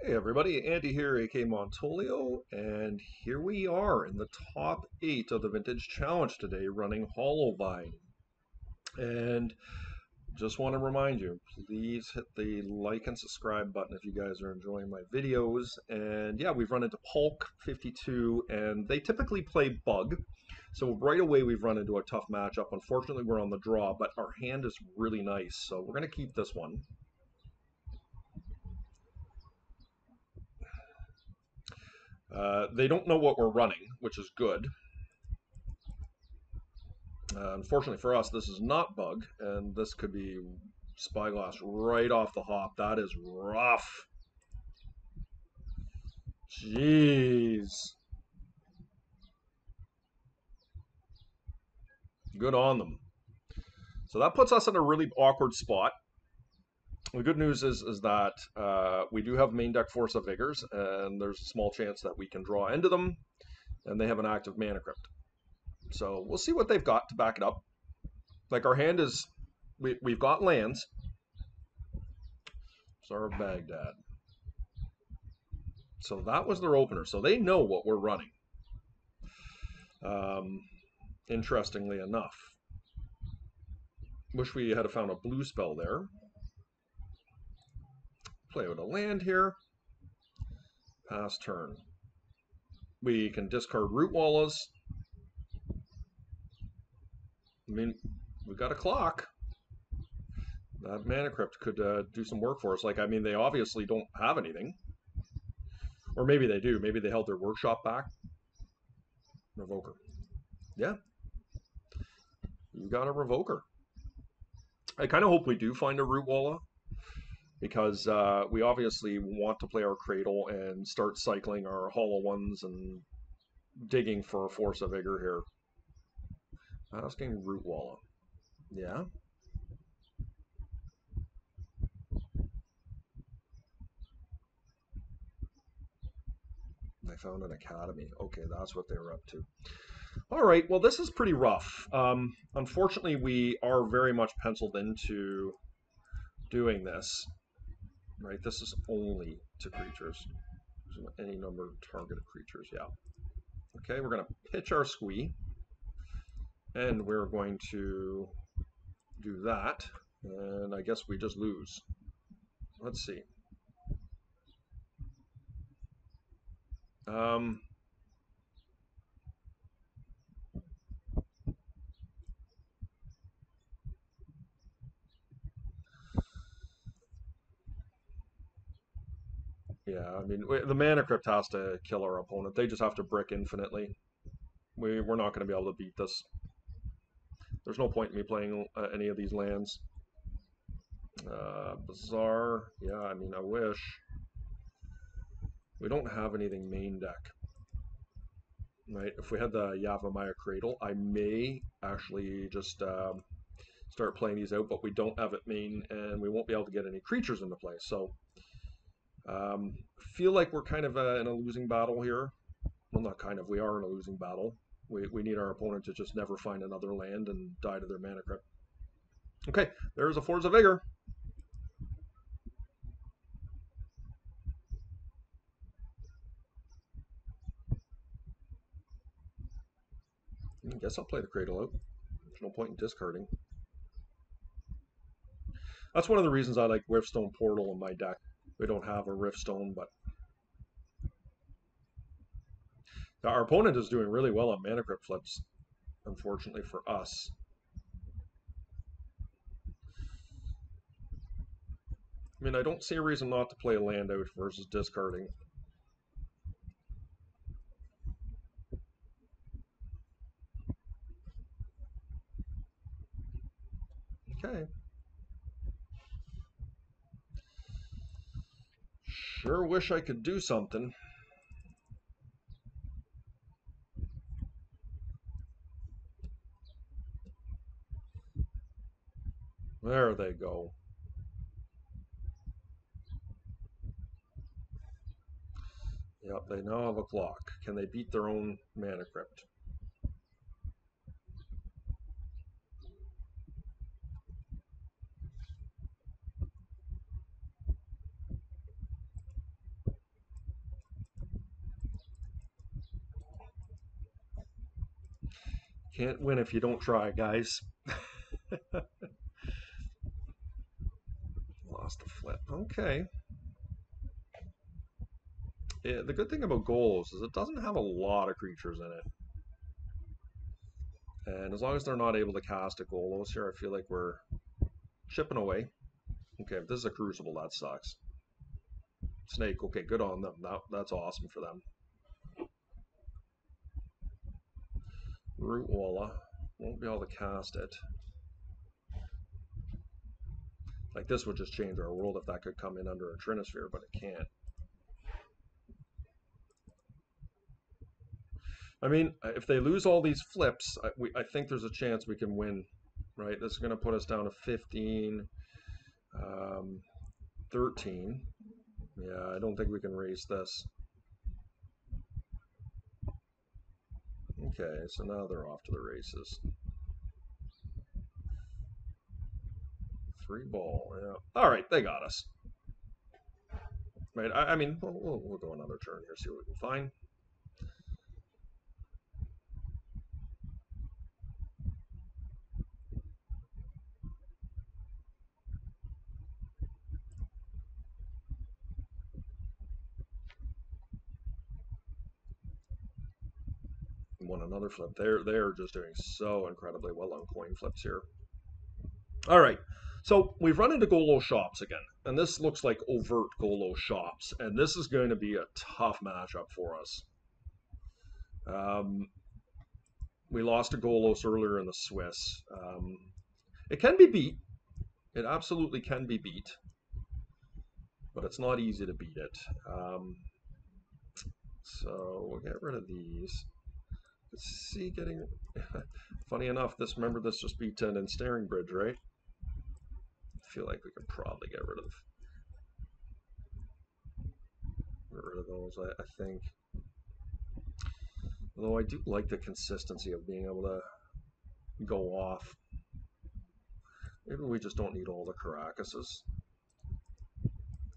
Hey everybody, Andy here, aka Montolio, and here we are in the top 8 of the Vintage Challenge today running HollowVine. And just want to remind you, please hit the like and subscribe button if you guys are enjoying my videos. And yeah, we've run into Polk 52, and they typically play Bug. So right away we've run into a tough matchup. Unfortunately, we're on the draw, but our hand is really nice, so we're going to keep this one. They don't know what we're running, which is good. Unfortunately for us, this is not Bug, and this could be Spyglass right off the hop. That is rough. Jeez. Good on them. So that puts us in a really awkward spot. The good news is that we do have main deck Force of Vigors, and there's a small chance that we can draw into them, and they have an active Mana Crypt. So we'll see what they've got to back it up. Like our hand is, we've got lands. Tsar of Baghdad. So that was their opener. So they know what we're running. Um, interestingly enough. Wish we had found a blue spell there. Play with a land here. Pass turn. We can discard Root Wallas. I mean, we've got a clock. That Mana Crypt could do some work for us. Like, I mean, they obviously don't have anything. Or maybe they do. Maybe they held their workshop back. Revoker. Yeah. You got a Revoker. I kind of hope we do find a Root Walla, because we obviously want to play our Cradle and start cycling our Hollow ones and digging for a Force of Vigor here. Asking Root Walla. Yeah. They found an academy. Okay, that's what they were up to. All right, well, this is pretty rough. Unfortunately, we are very much penciled into doing this. Right, this is only to creatures. Any number of targeted creatures, yeah. Okay, we're going to pitch our squee, and we're going to do that, and I guess we just lose. Let's see. Um, yeah, I mean, the Mana Crypt has to kill our opponent. They just have to brick infinitely. We're not going to be able to beat this. There's no point in me playing any of these lands. Bizarre. Yeah, I mean, I wish. We don't have anything main deck. Right? If we had the Yavimaya Cradle, I may actually just start playing these out, but we don't have it main, and we won't be able to get any creatures into play. So, feel like we're kind of in a losing battle here. Well, not kind of. We are in a losing battle. We need our opponent to just never find another land and die to their Mana Crypt. Okay, there's a Force of Vigor. I guess I'll play the Cradle out. There's no point in discarding. That's one of the reasons I like Riftstone Portal in my deck. We don't have a Riftstone, but our opponent is doing really well on Mana Crypt flips, unfortunately for us. I mean, I don't see a reason not to play a land out versus discarding. Okay. Sure wish I could do something. There they go. Yep, they now have a clock. Can they beat their own Mana Crypt? Can't win if you don't try, guys. Lost a flip. Okay. Yeah, the good thing about goals is it doesn't have a lot of creatures in it. And as long as they're not able to cast a Golos here, I feel like we're chipping away. Okay, if this is a Crucible, that sucks. Snake, okay, good on them. That's awesome for them. Root Walla. Won't be able to cast it. Like, this would just change our world if that could come in under a Trinosphere, but it can't. I mean, if they lose all these flips, I think there's a chance we can win, right? This is going to put us down to 15, 13. Yeah, I don't think we can race this. Okay, so now they're off to the races. 3 ball, yeah. All right, they got us. Right, I mean, we'll go another turn here, see what we can find. Won another flip. They're just doing so incredibly well on coin flips here. All right, so we've run into Golo shops again, and this looks like overt Golo shops, and this is going to be a tough matchup for us. We lost to Golos earlier in the Swiss. It can be beat. It absolutely can be beat, but it's not easy to beat it. So we'll get rid of these. Let's see, getting funny enough, remember this just beat 10 in Staring Bridge, right? I feel like we could probably get rid of those, I think. Although I do like the consistency of being able to go off. Maybe we just don't need all the Caracases.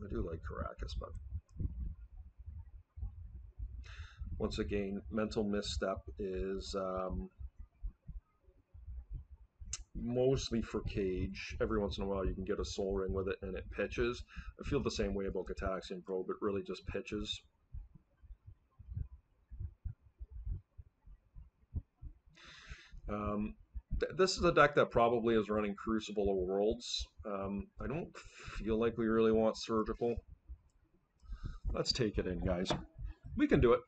I do like Caracas, but once again, mental misstep is mostly for Cage. Every once in a while you can get a Soul Ring with it and it pitches. I feel the same way about Gataxian Probe, it really just pitches. This is a deck that probably is running Crucible of Worlds. I don't feel like we really want Surgical. Let's take it in, guys. We can do it.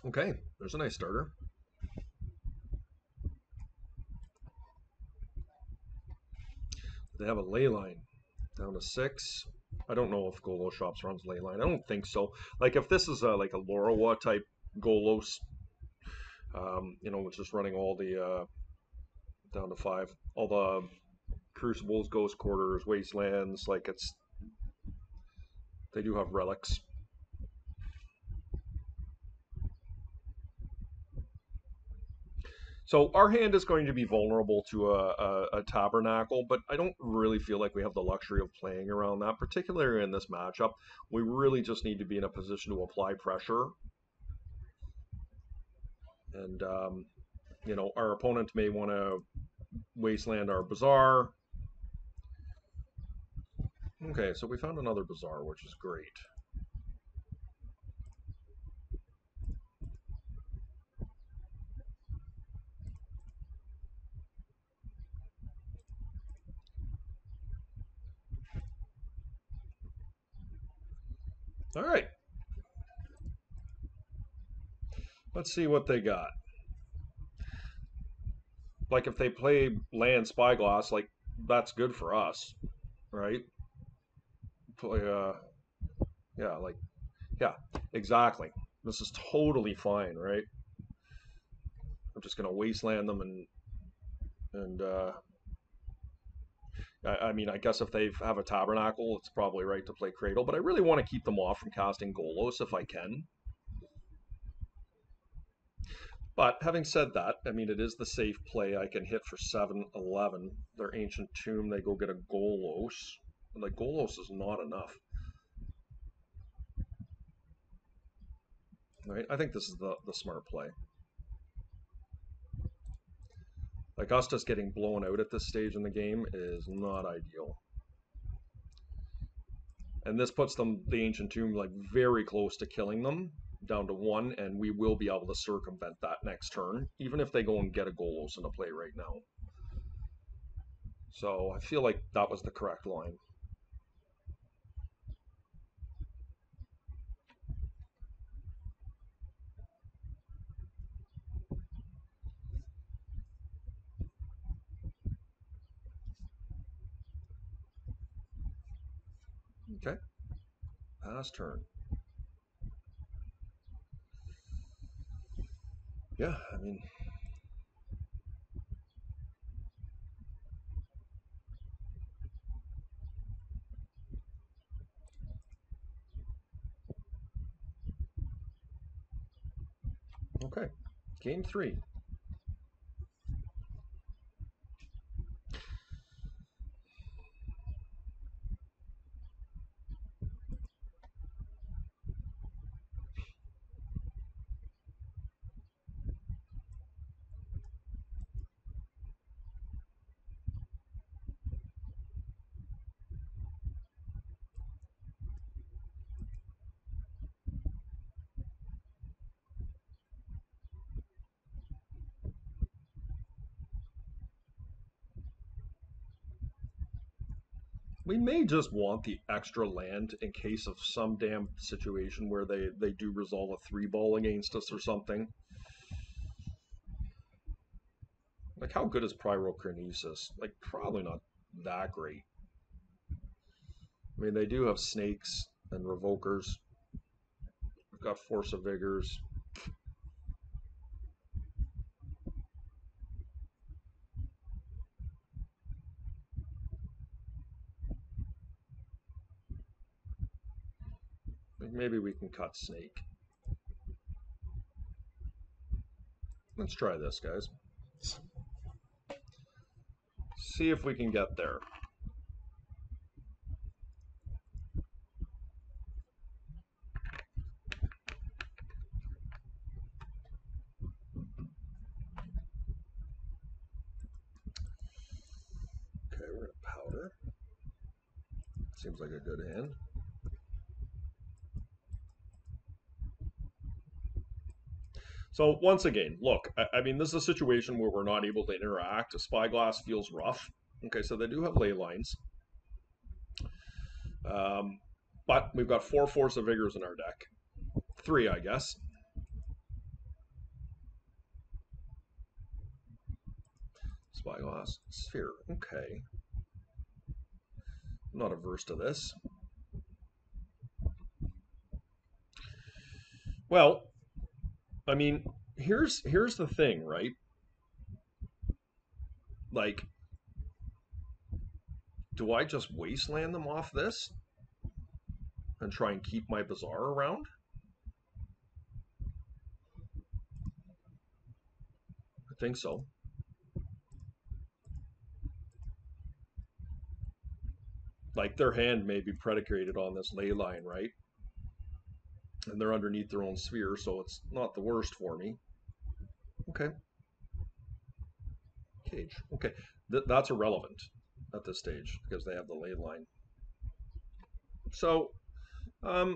Okay, there's a nice starter. They have a Leyline down to 6. I don't know if Golos Shops runs Leyline. I don't think so. Like, if this is like a Lorawa type Golos, you know, which is running all the down to 5, all the Crucibles, Ghost Quarters, Wastelands, like they do have relics. So our hand is going to be vulnerable to a Tabernacle, but I don't really feel like we have the luxury of playing around that, particularly in this matchup. We really just need to be in a position to apply pressure. And, you know, our opponent may want to Wasteland our Bazaar. Okay, so we found another Bazaar, which is great. All right. Let's see what they got. Like, if they play land Spyglass, like, that's good for us, right? Play, yeah, like, yeah, exactly. This is totally fine, right? I'm just gonna wasteland them and I mean, I guess if they have a Tabernacle, it's probably right to play Cradle, but I really want to keep them off from casting Golos if I can. But having said that, I mean, it is the safe play. I can hit for 7-11. Their Ancient Tomb, they go get a Golos. Like, Golos is not enough. Right? I think this is the smart play. Like, us just getting blown out at this stage in the game is not ideal. And this puts them, the Ancient Tomb, like very close to killing them, down to 1, and we will be able to circumvent that next turn, even if they go and get a Golos into play right now. So I feel like that was the correct line. Okay, pass turn. Yeah, I mean, okay. Game 3. We may just want the extra land in case of some damn situation where they do resolve a 3-ball against us or something. Like, how good is Pyrokinesis? Like, probably not that great. I mean, they do have snakes and revokers. We've got Force of Vigors. Maybe we can cut snake. Let's try this, guys. See if we can get there. Okay, we're gonna powder. Seems like a good hand. So once again, look, I mean, this is a situation where we're not able to interact. A Spyglass feels rough. Okay, so they do have ley lines. But we've got 4 Force of Vigors in our deck. 3, I guess. Spyglass, Sphere, okay. I'm not averse to this. Well, I mean, here's the thing, right? Like, do I just wasteland them off this and try and keep my Bazaar around? I think so. Like, their hand may be predicated on this ley line, right? And they're underneath their own sphere, so it's not the worst for me. Okay. Cage. Okay. That's irrelevant at this stage because they have the ley line. So, I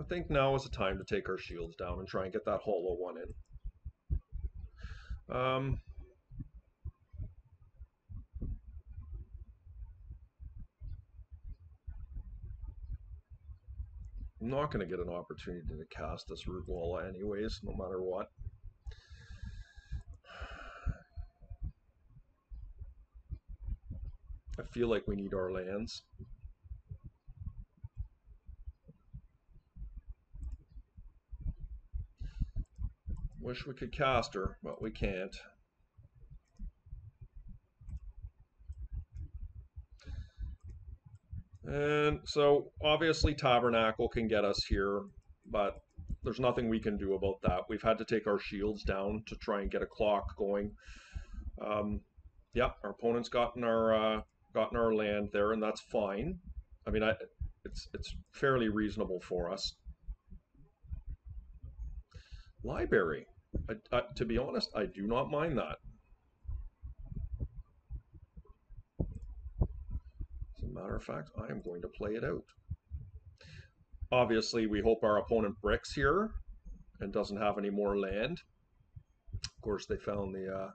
think now is the time to take our shields down and try and get that hollow one in. I'm not going to get an opportunity to cast this Root Walla anyways, no matter what. I feel like we need our lands. Wish we could cast her, but we can't. And so, obviously, Tabernacle can get us here. but there's nothing we can do about that. We've had to take our shields down to try and get a clock going. Um, yeah, our opponent's gotten our land there, and that's fine. I mean, it's fairly reasonable for us. Library. To be honest, I do not mind that. As a matter of fact, I am going to play it out. Obviously, we hope our opponent bricks here and doesn't have any more land. Of course, they found the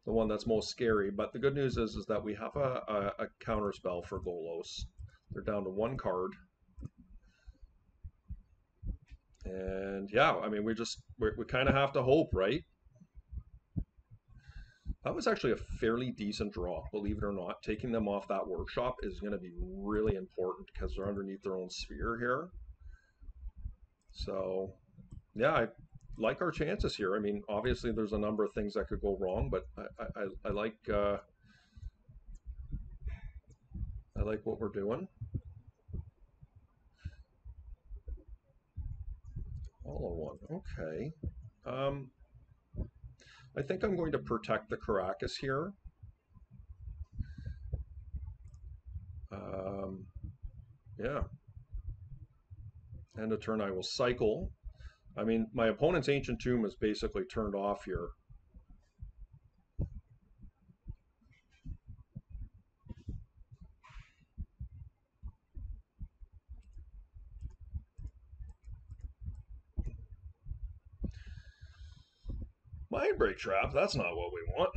one that's most scary. But the good news is that we have a counter spell for Golos. They're down to one card. And yeah, I mean, we kind of have to hope, right? That was actually a fairly decent draw, believe it or not. Taking them off that workshop is going to be really important because they're underneath their own sphere here. So yeah, I like our chances here. I mean, obviously there's a number of things that could go wrong, but I like what we're doing. HollowVine, okay. Um, I think I'm going to protect the Caracas here. Um, yeah. End of turn, I will cycle. I mean, my opponent's Ancient Tomb is basically turned off here. Mindbreak Trap, that's not what we want.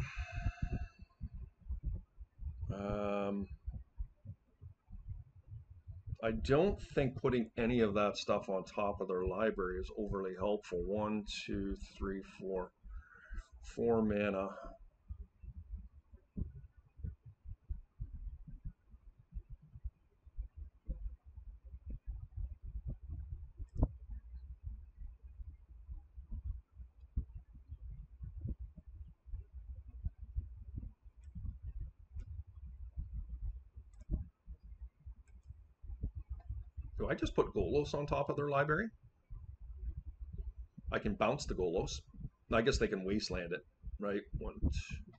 I don't think putting any of that stuff on top of their library is overly helpful. 1, 2, 3, 4. 4 mana. Do I just put Golos on top of their library? I can bounce the Golos. I guess they can wasteland it, right? One, two.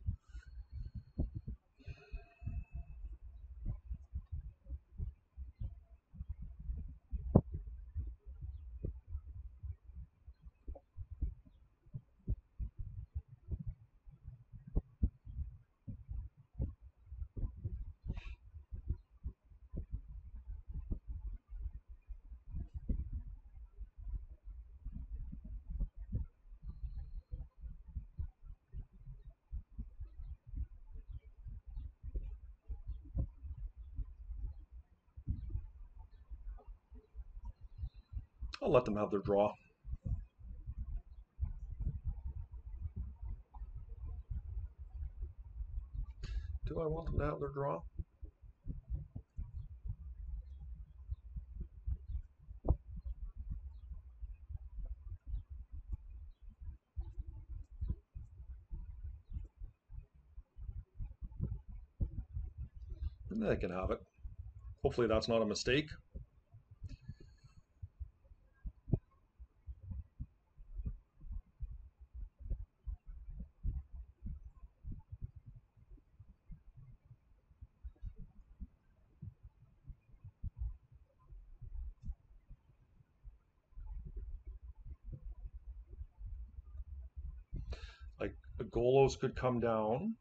I'll let them have their draw. Do I want them to have their draw? And they can have it. Hopefully that's not a mistake. Like the Golos could come down.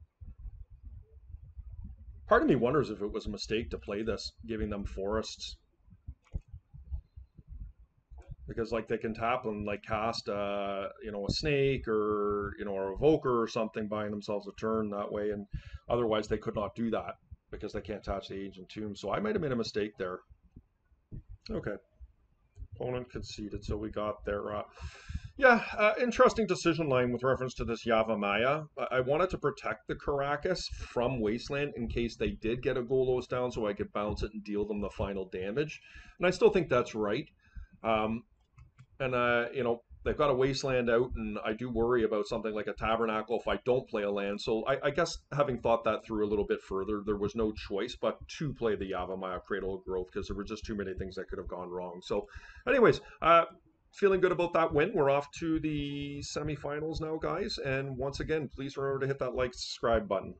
Part of me wonders if it was a mistake to play this, giving them forests. Because like they can tap and like cast a snake or or a evoker or something, buying themselves a turn that way, and otherwise they could not do that because they can't touch the Ancient Tomb. So I might have made a mistake there. Okay. Opponent conceded, so we got their interesting decision line with reference to this Yavimaya. I wanted to protect the Caracas from Wasteland in case they did get a Golos down so I could bounce it and deal them the final damage. And I still think that's right. Um, and they've got a Wasteland out, and I do worry about something like a Tabernacle if I don't play a land. So I guess having thought that through a little bit further, there was no choice but to play the Yavimaya Cradle of Growth because there were just too many things that could have gone wrong. So, anyways, feeling good about that win. We're off to the semifinals now, guys. And once again, please remember to hit that like, subscribe button.